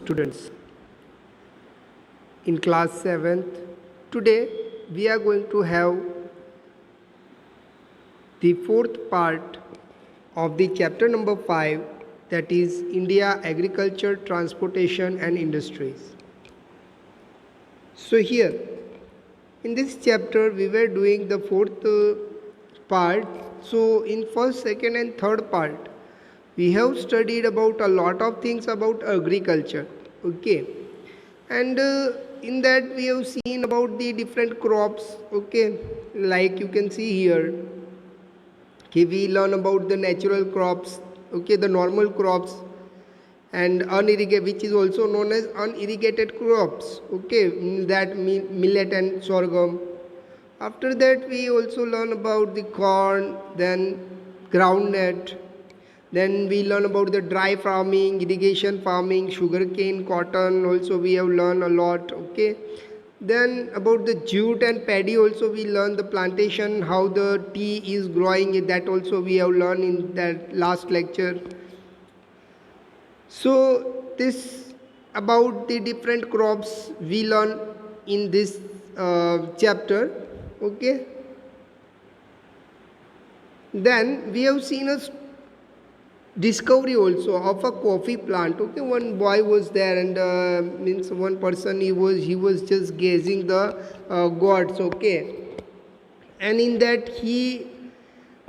students. In class 7th, today we are going to have the fourth part of the chapter number 5, that is India Agriculture, Transportation and Industries. So here in this chapter we were doing the fourth part. So in first, second and third part we have studied about a lot of things about agriculture, okay, and in that we have seen about the different crops, okay, like you can see here. Okay, we learn about the natural crops, okay, the normal crops, and unirrigated, which is also known as unirrigated crops, okay, that millet and sorghum. After that we also learn about the corn, then groundnut, then we learn about the dry farming, irrigation farming, sugarcane, cotton also we have learned a lot, okay. Then about the jute and paddy also we learn the plantation, how the tea is growing, that also we have learned in that last lecture. So this about the different crops we learn in this chapter, okay. Then we have seen a discovery also of a coffee plant, okay. One boy was there, and means one person, he was just gazing the gods, okay, and in that he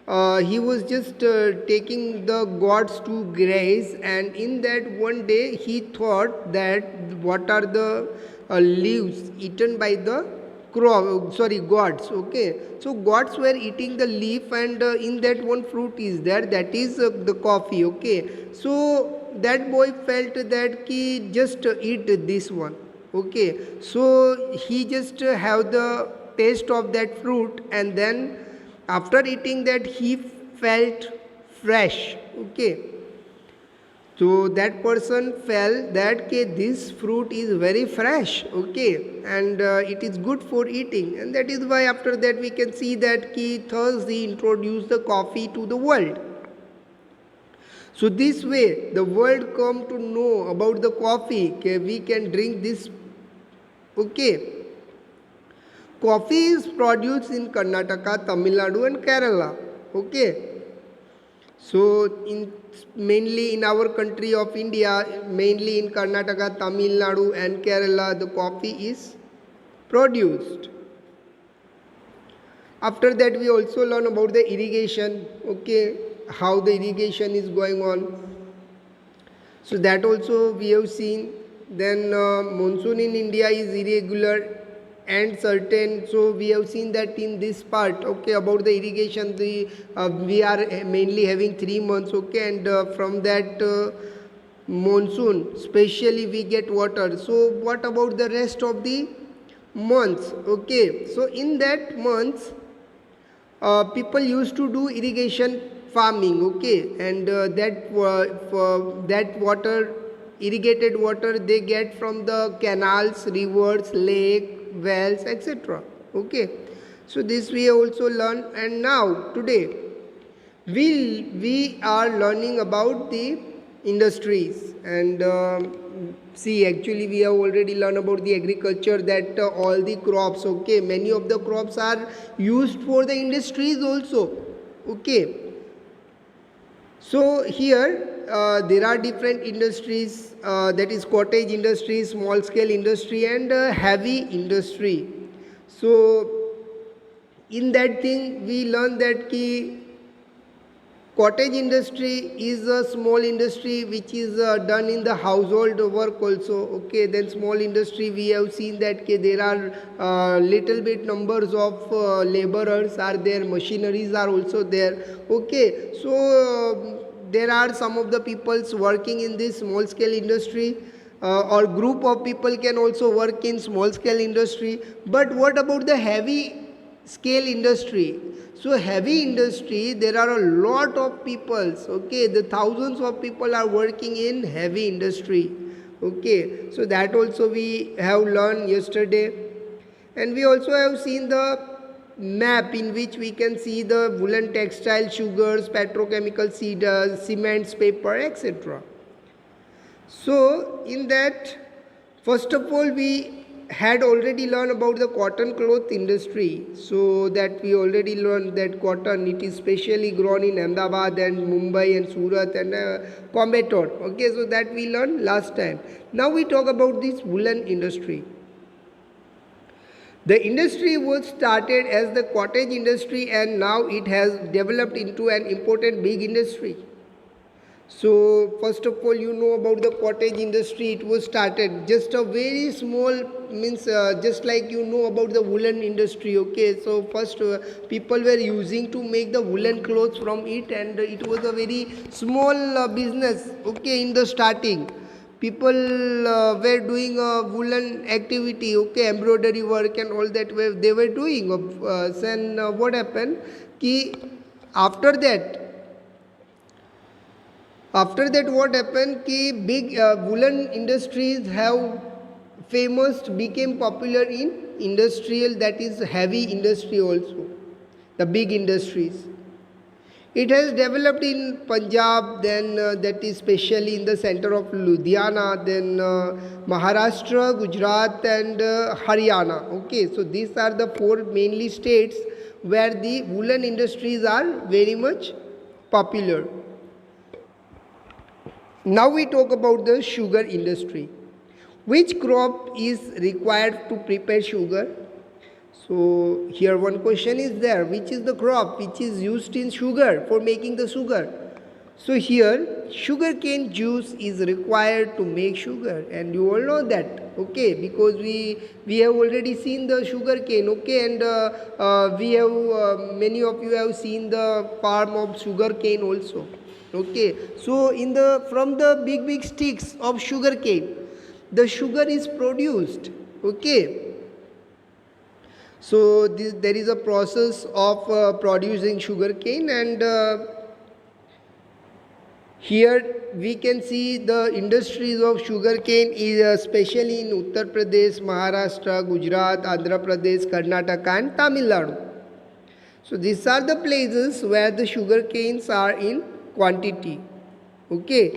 was just taking the gods to graze, and in that one day he thought that what are the leaves eaten by the gods, okay. So gods were eating the leaf, and in that one fruit is there, that is the coffee, okay. So that boy felt that he just eat this one, okay. So he just have the taste of that fruit, and then after eating that he felt fresh, okay. So that person felt that this fruit is very fresh, okay, and it is good for eating, and that is why after that we can see that thus he introduced the coffee to the world. So this way the world come to know about the coffee, we can drink this, okay. Coffee is produced in Karnataka, Tamil Nadu and Kerala, okay. So mainly in our country of India, mainly in Karnataka, Tamil Nadu and Kerala, the coffee is produced. After that we also learn about the irrigation, okay, how the irrigation is going on. So that also we have seen. Then monsoon in India is irregular and certain, so we have seen that in this part, okay, about the irrigation, we are mainly having 3 months, okay, and from that monsoon specially we get water. So what about the rest of the months, okay. So in that months people used to do irrigation farming, okay, and that water, irrigated water, they get from the canals, rivers, lake, wells, etc., okay. So this we also learn, and now today we are learning about the industries, and see, actually we have already learned about the agriculture, that all the crops, okay, many of the crops are used for the industries also, okay. So here there are different industries, that is cottage industry, small scale industry and heavy industry. So in that thing we learn that cottage industry is a small industry which is done in the household work also, okay. Then small industry we have seen that there are little bit numbers of laborers are there, machineries are also there, okay. So there are some of the peoples working in this small scale industry, or group of people can also work in small scale industry. But what about the heavy scale industry? So heavy industry, there are a lot of people, okay, the thousands of people are working in heavy industry, okay. So that also we have learned yesterday, and we also have seen the map in which we can see the woolen, textile, sugars, petrochemical, cedars, cements, paper, etc. So in that, first of all, we had already learned about the cotton cloth industry. So that we already learned that cotton, it is specially grown in Ahmedabad and Mumbai and Surat and Coimbatore. Okay, so that we learned last time. Now we talk about this woolen industry. The industry was started as the cottage industry and now it has developed into an important big industry. So first of all, you know about the cottage industry. It was started just a very small, means just like you know about the woolen industry. Okay, so first people were using to make the woolen clothes from it, and it was a very small business. Okay, in the starting, people were doing woolen activity. Okay, embroidery work and all that they were doing. Then what happened? Ki after that what happened ki big woolen industries have famous became popular in industrial, that is heavy industry also, the big industries. It has developed in Punjab, then that is specially in the center of Ludhiana, then Maharashtra, Gujarat and Haryana. Okay, so these are the four mainly states where the woolen industries are very much popular. Now we talk about the sugar industry. Which crop is required to prepare sugar? So here one question is there, which is the crop which is used in sugar for making the sugar? So here sugarcane juice is required to make sugar, and you all know that, okay, because we have already seen the sugarcane, okay, and we have many of you have seen the farm of sugarcane also. Okay, so in the from the big sticks of sugar cane, the sugar is produced. Okay, so there is a process of producing sugar cane, and here we can see the industries of sugar cane is especially in Uttar Pradesh, Maharashtra, Gujarat, Andhra Pradesh, Karnataka and Tamil Nadu. So these are the places where the sugar canes are in quantity. Okay,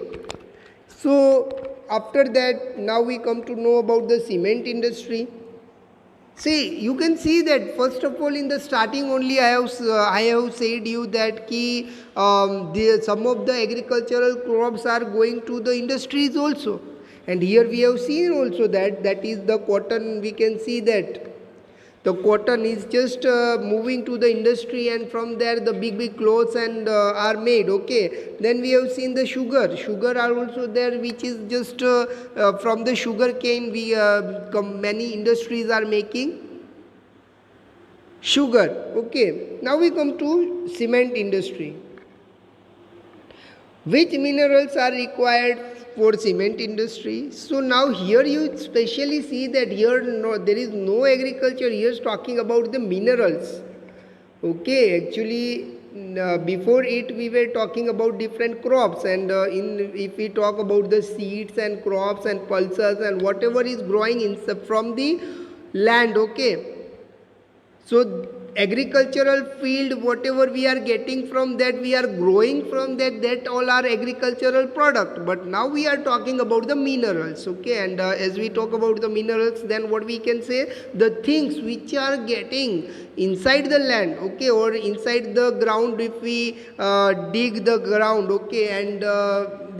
so after that now we come to know about the cement industry. See, you can see that first of all in the starting only I have said you that some of the agricultural crops are going to the industries also, and here we have seen also that is the cotton. We can see that the cotton is just moving to the industry, and from there the big clothes and are made. Okay, then we have seen the sugar are also there, which is just from the sugar cane we many industries are making sugar. Okay, now we come to cement industry. Which minerals are required for cement industry? So now here you especially see that here there is no agriculture, here is talking about the minerals. Okay, actually before it we were talking about different crops, and if we talk about the seeds and crops and pulses and whatever is growing from the land. Okay, so agricultural field, whatever we are getting from that, we are growing from that all are agricultural product. But now we are talking about the minerals. Okay, and as we talk about the minerals, then what we can say, the things which are getting inside the land, okay, or inside the ground, if we dig the ground, okay, and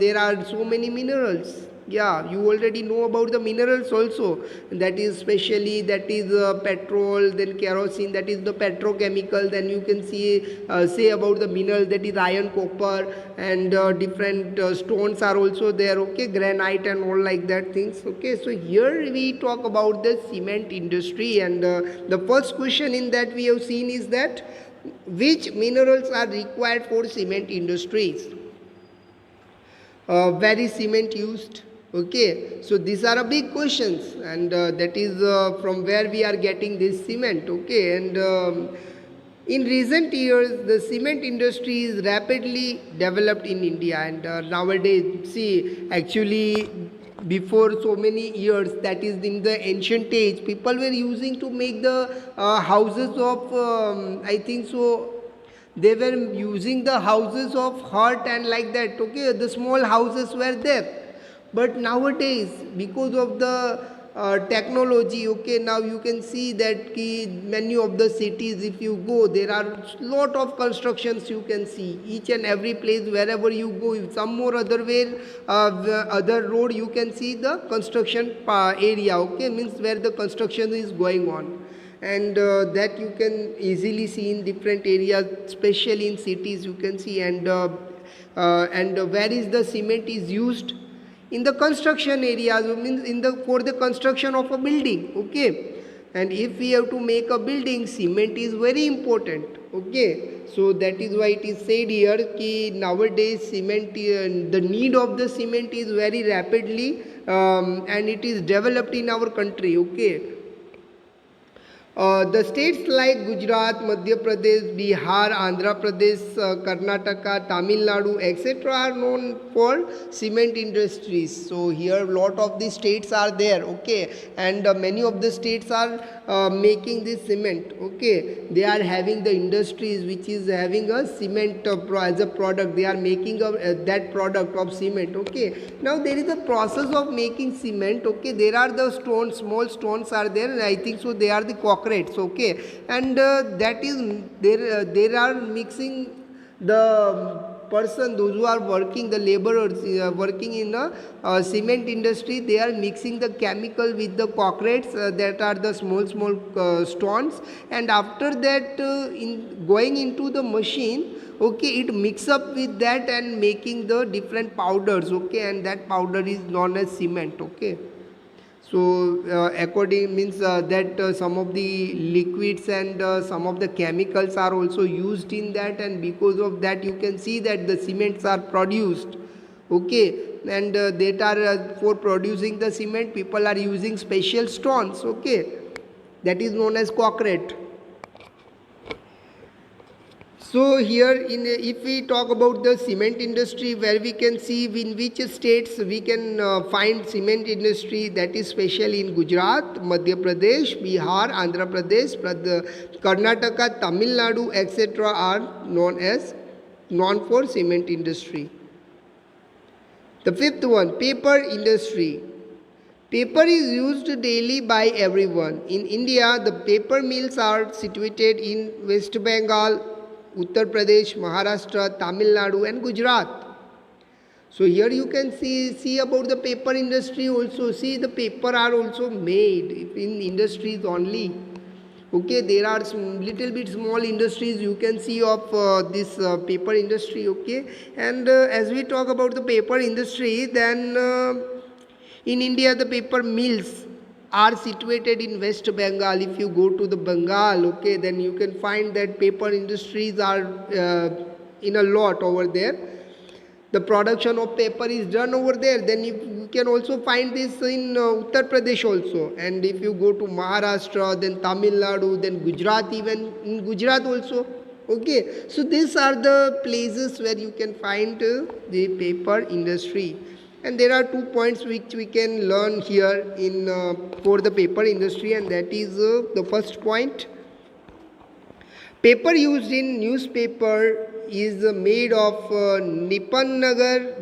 there are so many minerals. Yeah, you already know about the minerals also, that is specially that is petrol, then kerosene, that is the petrochemical. Then you can see say about the mineral, that is iron, copper and different stones are also there. Okay, granite and all like that things. Okay, so here we talk about the cement industry, and the first question in that we have seen is that which minerals are required for cement industries? Where is cement used? Okay, so these are a big questions, and that is from where we are getting this cement. Okay, and in recent years the cement industry is rapidly developed in India, and nowadays, see, actually before so many years, that is in the ancient age, people were using to make the houses of I think so they were using the houses of hut and like that. Okay, the small houses were there. But nowadays, because of the technology, okay, now you can see that many of the cities, if you go, there are lot of constructions you can see each and every place wherever you go. If some more other way, other road, you can see the construction area, okay, means where the construction is going on. And that you can easily see in different areas, especially in cities you can see. And where is the cement is used? In the construction areas, means in the for the construction of a building, okay. And if we have to make a building, cement is very important, okay. So that is why it is said here ki nowadays cement, the need of the cement is very rapidly, and it is developed in our country, okay. The states like Gujarat, Madhya Pradesh, Bihar, Andhra Pradesh, Karnataka, Tamil Nadu, etc. are known for cement industries. So here lot of the states are there, okay, and many of the states are making this cement, okay. They are having the industries which is having a cement as a product. They are making that product of cement, okay. Now there is a process of making cement, okay. There are the stones, small stones are there, and I think so they are the concretes, okay. And that is there. There are mixing the person, those who are working, the laborers working in a cement industry, they are mixing the chemical with the concretes, that are the small stones. And after that, in going into the machine, okay, it mix up with that and making the different powders, okay. And that powder is known as cement, okay. So according means that some of the liquids and some of the chemicals are also used in that, and because of that you can see that the cements are produced, okay. And that are for producing the cement, people are using special stones, okay, that is known as concrete. So here if we talk about the cement industry, where we can see in which states we can find cement industry, that is especially in Gujarat, Madhya Pradesh, Bihar, Andhra Pradesh, Karnataka, Tamil Nadu, etc. are known for cement industry. The fifth one, paper industry. Paper is used daily by everyone. In India, the paper mills are situated in West Bengal, Uttar Pradesh, Maharashtra, Tamil Nadu and Gujarat. So here you can see about the paper industry also. See, the paper are also made in industries only. Okay, there are little bit small industries you can see of this paper industry, okay. And as we talk about the paper industry, then in India the paper mills are situated in West Bengal. If you go to the Bengal, okay, then you can find that paper industries are in a lot over there. The production of paper is done over there. Then you can also find this in Uttar Pradesh also. And if you go to Maharashtra, then Tamil Nadu, then Gujarat, even in Gujarat also. Okay, so these are the places where you can find the paper industry. And there are 2 points which we can learn here in for the paper industry, and that is the first point. Paper used in newspaper is made of Nipanagar,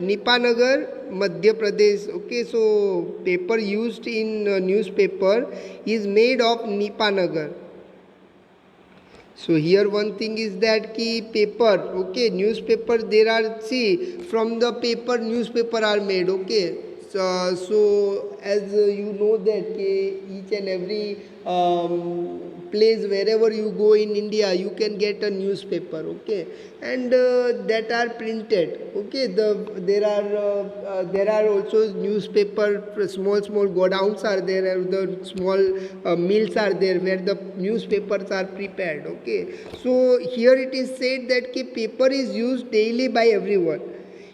Madhya Pradesh. Okay, so paper used in newspaper is made of Nipanagar. So here one thing is that ki paper, okay, newspaper, there are, see, from the paper newspaper are made, okay. So as you know that each and every place wherever you go in India, you can get a newspaper, okay, and that are printed, okay. There are also newspaper, small godowns are there, and the small mills are there where the newspapers are prepared, okay. So here it is said that paper is used daily by everyone.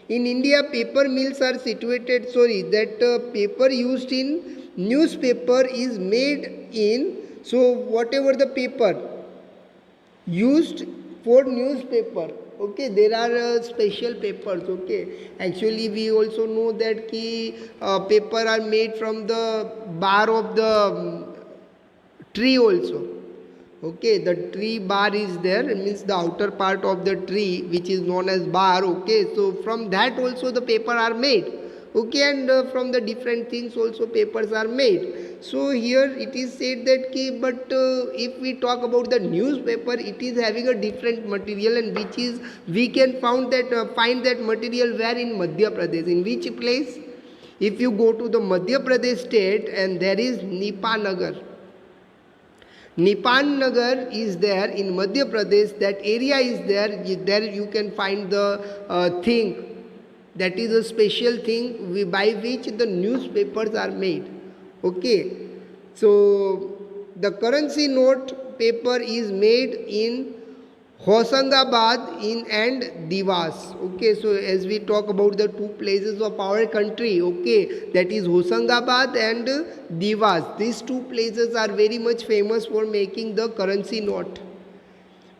In India, paper mills are situated, paper used in newspaper is made in, so whatever the paper used for newspaper, okay, there are special papers, okay. Actually, we also know that paper are made from the bar of the tree also. Okay, the tree bar is there, it means the outer part of the tree which is known as bar, okay. So from that also the paper are made, okay, and from the different things also papers are made. So here it is said that but if we talk about the newspaper, it is having a different material, and which is we can find that material where in Madhya Pradesh. In which place? If you go to the Madhya Pradesh state, and there is Nipanagar. Nipan Nagar is there in Madhya Pradesh. That area is there. There you can find the thing. That is a special thing by which the newspapers are made. Okay. So the currency note paper is made in Hosangabad and Divas. Okay, so as we talk about the two places of our country, okay, that is Hosangabad and Divas. These two places are very much famous for making the currency note.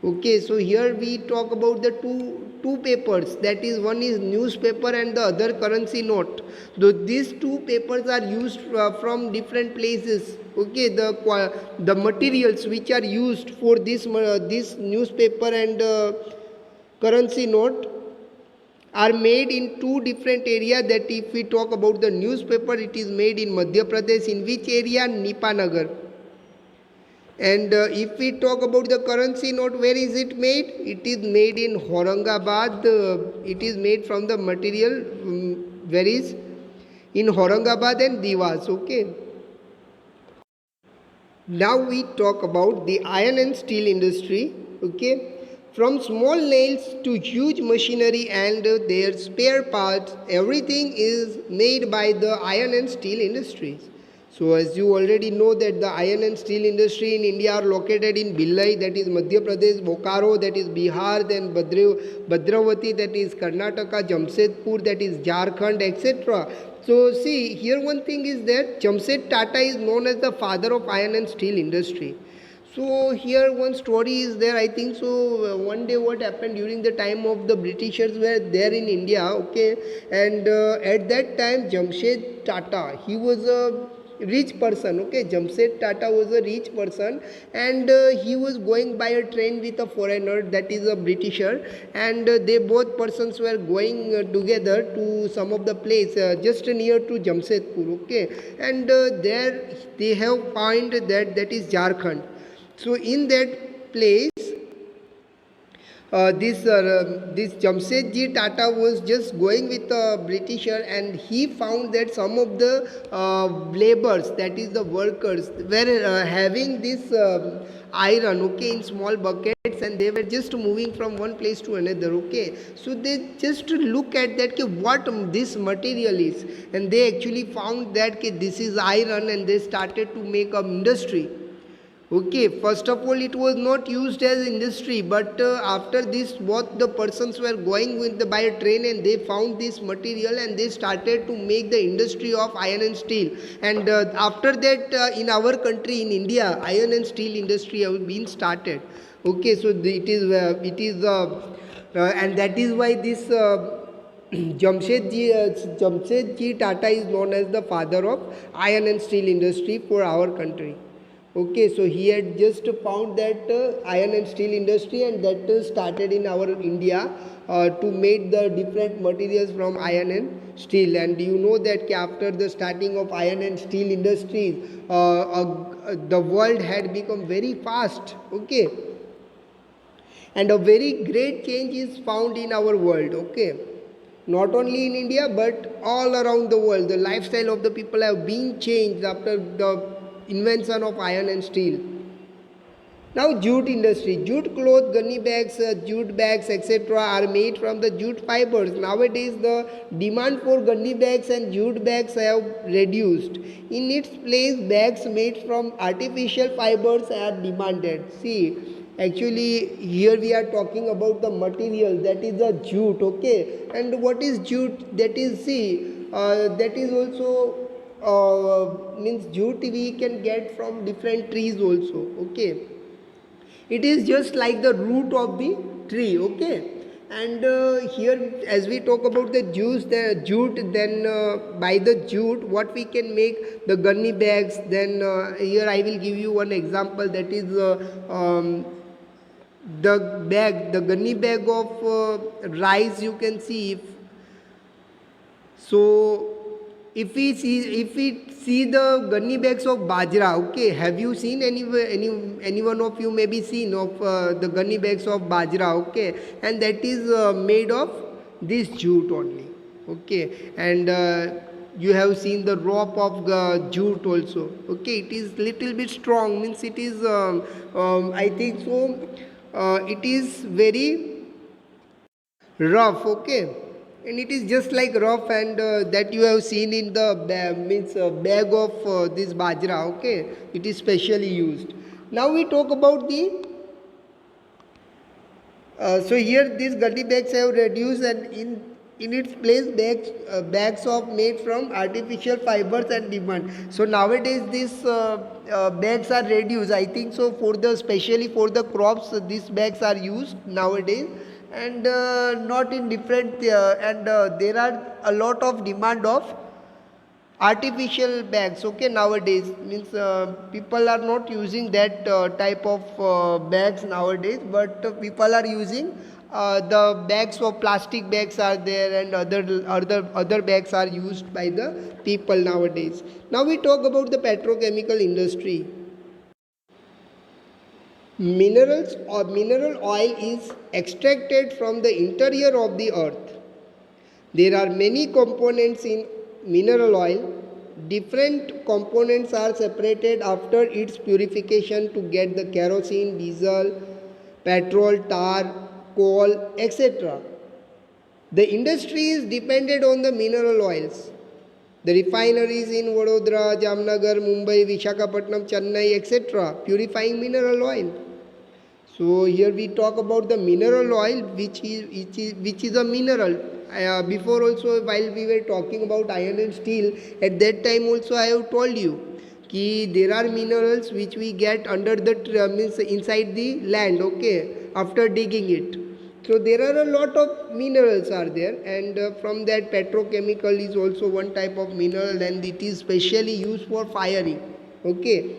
Okay, so here we talk about the two papers, that is one is newspaper and the other currency note. Though these two papers are used from different places. Okay, the materials which are used for this newspaper and currency note are made in two different areas. That if we talk about the newspaper, it is made in Madhya Pradesh. In which area? Nipanagar. And if we talk about the currency note, where is it made? It is made in Aurangabad. It is made from the material where is in Aurangabad and Divas. Okay. Now we talk about the iron and steel industry. Okay. From small nails to huge machinery and their spare parts, everything is made by the iron and steel industries. So as you already know that the iron and steel industry in India are located in Bhilai, that is Madhya Pradesh, Bokaro, that is Bihar, then Bhadravati, that is Karnataka, Jamshedpur, that is Jharkhand, etc. So see, here one thing is that Jamshed Tata is known as the father of iron and steel industry. So here one story is there, I think so. One day what happened during the time of the Britishers were there in India, okay, and at that time Jamshed Tata, he was a rich person. Okay, Jamshed Tata was a rich person, and he was going by a train with a foreigner, that is a Britisher, and they both persons were going together to some of the place just near to Jamshedpur. Okay, and there they have found that is Jharkhand. So in that place, this Jamshedji Tata was just going with a Britisher, and he found that some of the laborers, that is the workers, were having this iron, okay, in small buckets, and they were just moving from one place to another. Okay, so they just look at that what this material is, and they actually found that this is iron, and they started to make an industry. Okay, first of all, it was not used as industry, but after this, both the persons were going by a train, and they found this material, and they started to make the industry of iron and steel. And after that, in our country, in India, iron and steel industry have been started. Okay, so it is and that is why this Jamshedji Tata is known as the father of iron and steel industry for our country. Okay, so he had just found that iron and steel industry, and that started in our India to make the different materials from iron and steel. And you know that after the starting of iron and steel industries, the world had become very fast. Okay, and a very great change is found in our world. Okay, not only in India but all around the world, the lifestyle of the people have been changed after the invention of iron and steel. Now jute industry, jute cloth, gunny bags, jute bags, etc. are made from the jute fibers. Nowadays the demand for gunny bags and jute bags have reduced. In its place, bags made from artificial fibers are demanded. See, actually here we are talking about the material, that is the jute. Okay, and what is jute? That is, see, that is also means jute we can get from different trees also. Okay, it is just like the root of the tree. Okay, and here as we talk about the jute, then by the jute what we can make the gunny bags. Then here I will give you one example, that is the gunny bag of rice. You can see, if so if we see the gunny bags of bajra, okay, have you seen any one of you maybe seen of the gunny bags of bajra, okay, and that is made of this jute only, okay, and you have seen the rope of jute also, okay, it is little bit strong, means it is I think so it is very rough, okay, and it is just like rough, and that you have seen in the means bag of this bajra, okay, it is specially used. Now we talk about the so here these gully bags have reduced, and in its place bags of made from artificial fibers and demand. So nowadays these bags are reduced. I think so for the especially for the crops these bags are used nowadays, and not in different and there are a lot of demand of artificial bags, okay, nowadays, means people are not using that type of bags nowadays, but people are using the bags of plastic bags are there, and other bags are used by the people nowadays. Now we talk about the petrochemical industry. Minerals or mineral oil is extracted from the interior of the earth. There are many components in mineral oil. Different components are separated after its purification to get the kerosene, diesel, petrol, tar, coal, etc. The industry is dependent on the mineral oils. The refineries in Vadodara, Jamnagar, Mumbai, Vishakhapatnam, Chennai, etc. purifying mineral oil. So here we talk about the mineral oil, which is a mineral. Before also, while we were talking about iron and steel, at that time also I have told you कि there are minerals which we get under the means inside the land, okay, after digging it. So there are a lot of minerals are there, and from that petrochemical is also one type of mineral, and it is specially used for firing, okay.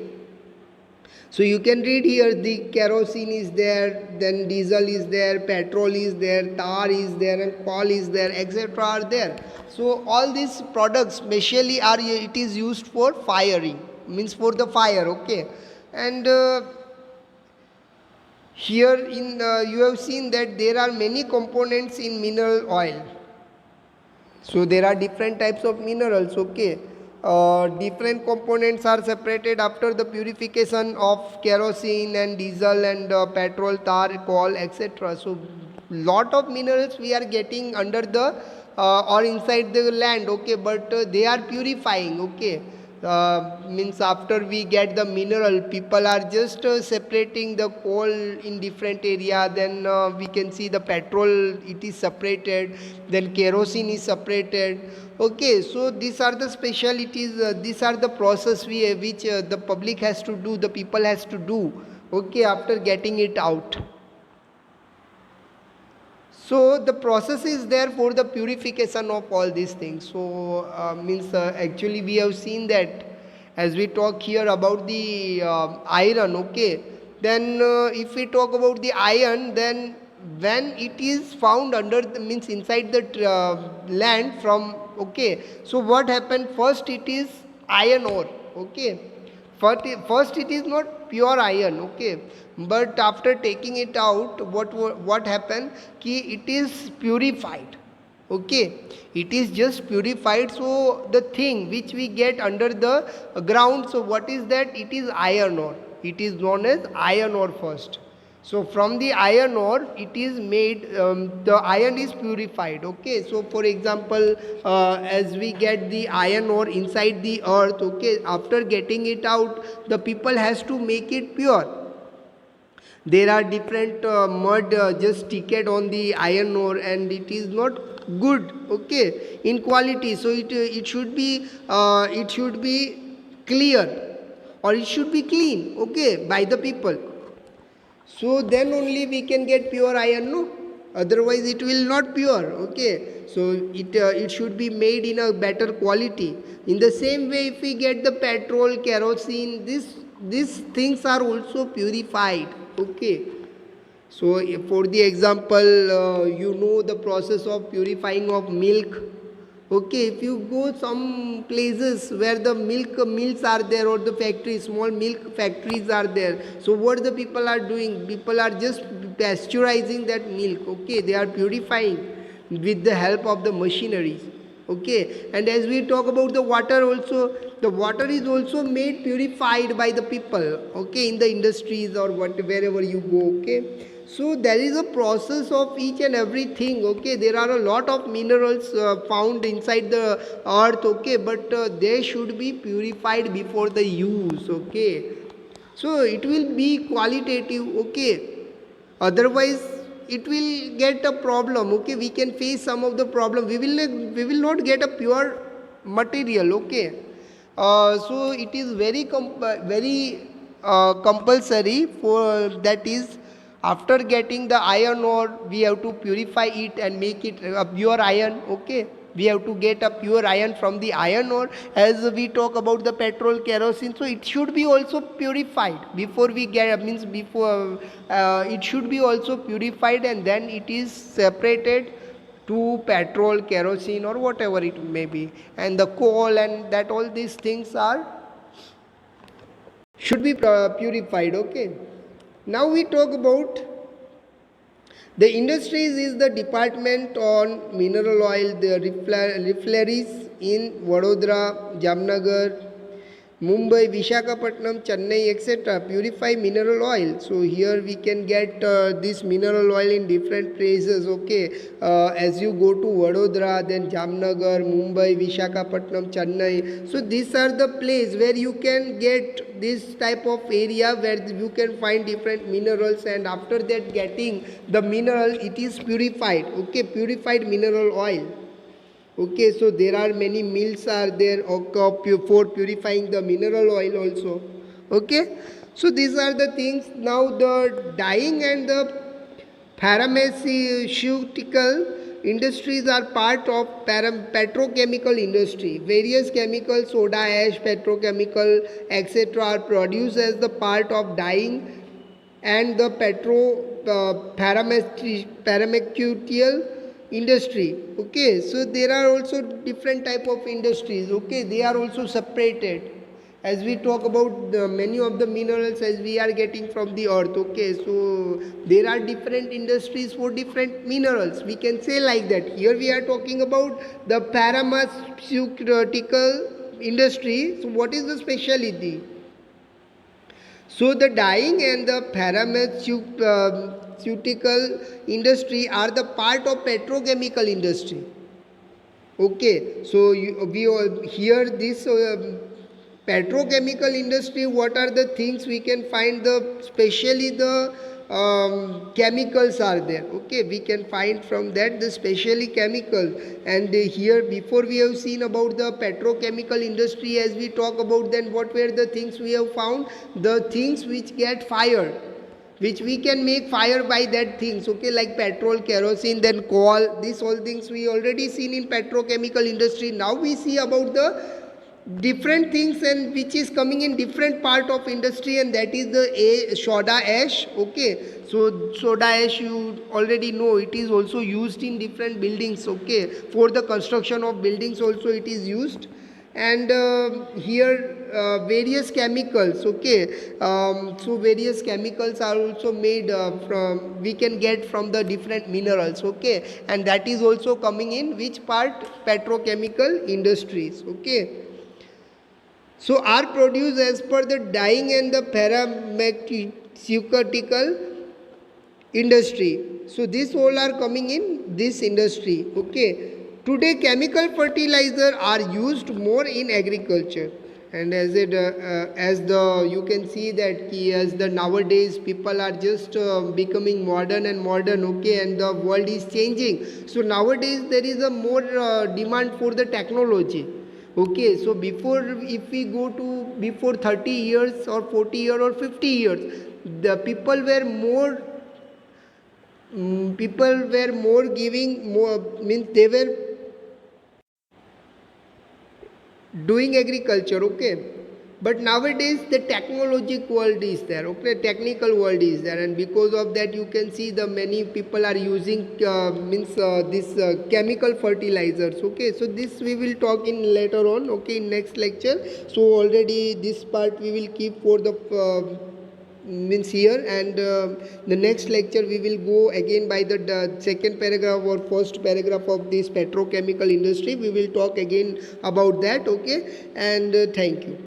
So you can read here the kerosene is there, then diesel is there, petrol is there, tar is there, and coal is there, etc. are there. So all these products specially are it is used for firing, means for the fire, okay. And here in you have seen that there are many components in mineral oil. So there are different types of minerals, okay. Different components are separated after the purification of kerosene and diesel and petrol, tar, coal, etc. So lot of minerals we are getting under the or inside the land, okay, but they are purifying, okay. Means after we get the mineral, people are just separating the coal in different area, then we can see the petrol, it is separated, then kerosene is separated, okay. So these are the specialities, these are the process which the public has to do, the people has to do, okay, after getting it out. So the process is there for the purification of all these things. So means actually we have seen that as we talk here about the iron, okay. Then if we talk about the iron, then when it is found under the means inside the land from, okay. So what happened first? It is iron ore, okay. First it is not pure iron, okay, but after taking it out, what happened ki it is purified, okay, it is just purified. So the thing which we get under the ground, so what is that? It is iron ore, it is known as iron ore first. So from the iron ore it is made, the iron is purified, okay. So for example, as we get the iron ore inside the earth, okay, after getting it out, the people has to make it pure. There are different mud just sticked on the iron ore, and it is not good, okay, in quality. So it should be clear, or it should be clean, okay, by the people. So then only we can get pure iron, no? Otherwise it will not pure, okay. So it should be made in a better quality. In the same way, if we get the petrol, kerosene, these things are also purified, okay. So for the example, you know the process of purifying of milk, Okay, if you go some places where the milk mills are there or the factories, small milk factories are there, so what the people are doing? People are just pasteurizing that milk. Okay, they are purifying with the help of the machineries. Okay, and as we talk about the water also, the water is also made purified by the people. Okay, in the industries or wherever you go. Okay, so there is a process of each and everything. Okay, there are a lot of minerals found inside the earth. Okay, but they should be purified before the use. Okay, so it will be qualitative. Okay, otherwise it will get a problem. Okay, we can face some of the problem. We will not get a pure material. Okay, so it is very compulsory for that is after getting the iron ore we have to purify it and make it a pure iron. Okay, we have to get a pure iron from the iron ore. As we talk about the petrol kerosene, so it should be also purified before we get, means before it should be also purified and then it is separated to petrol, kerosene or whatever it may be, and the coal and that all these things are should be purified. Okay, now we talk about the industries is the department on mineral oil, the refineries in Vadodara, Jamnagar, Mumbai, Vishakhapatnam, Chennai, etc. purify mineral oil. So here we can get this mineral oil in different places. Okay, as you go to Vadodara, then Jamnagar, Mumbai, Vishakhapatnam, Chennai. So these are the place where you can get this type of area where you can find different minerals, and after that getting the mineral, it is purified. Okay, purified mineral oil. Okay, so there are many mills are there for purifying the mineral oil also. Okay, so these are the things. Now the dyeing and the pharmaceutical industries are part of petrochemical industry. Various chemicals, soda ash, petrochemical, etc. are produced as the part of dyeing and the pharmaceutical industry. Okay, so there are also different type of industries. Okay, they are also separated as we talk about many of the minerals as we are getting from the earth. Okay, so there are different industries for different minerals, we can say like that. Here we are talking about the pharmaceutical industry. So what is the specialty? So the dyeing and the pharmaceutical industry are the part of petrochemical industry. Okay, so we all hear this petrochemical industry. What are the things we can find? The especially the chemicals are there. Okay, we can find from that the specially chemicals. And here before we have seen about the petrochemical industry, as we talk about, then what were the things we have found? The things which get fired, which we can make fire by that things. Okay, like petrol, kerosene, then coal, these all things we already seen in petrochemical industry. Now we see about the different things and which is coming in different part of industry, and that is the soda ash. Okay, so soda ash you already know, it is also used in different buildings. Okay, for the construction of buildings also it is used. And here various chemicals. Okay, so various chemicals are also made from, we can get from the different minerals. Okay, and that is also coming in which part? Petrochemical industries. Okay, so are produced as per the dyeing and the pharmaceutical industry. So these all are coming in this industry. Okay, today chemical fertilizer are used more in agriculture, and as the you can see that as the nowadays people are just becoming modern and modern. Okay, and the world is changing, so nowadays there is a more demand for the technology. Okay, so before, if we go to before 30 years or 40 years or 50 years, the people were more giving more, means they were doing agriculture. Okay, but nowadays the technologic world is there, okay, technical world is there, and because of that you can see the many people are using this chemical fertilizers, okay. So this we will talk in later on, okay, in next lecture. So already this part we will keep for the means here, and the next lecture we will go again by the second paragraph or first paragraph of this petrochemical industry. We will talk again about that, okay. And thank you.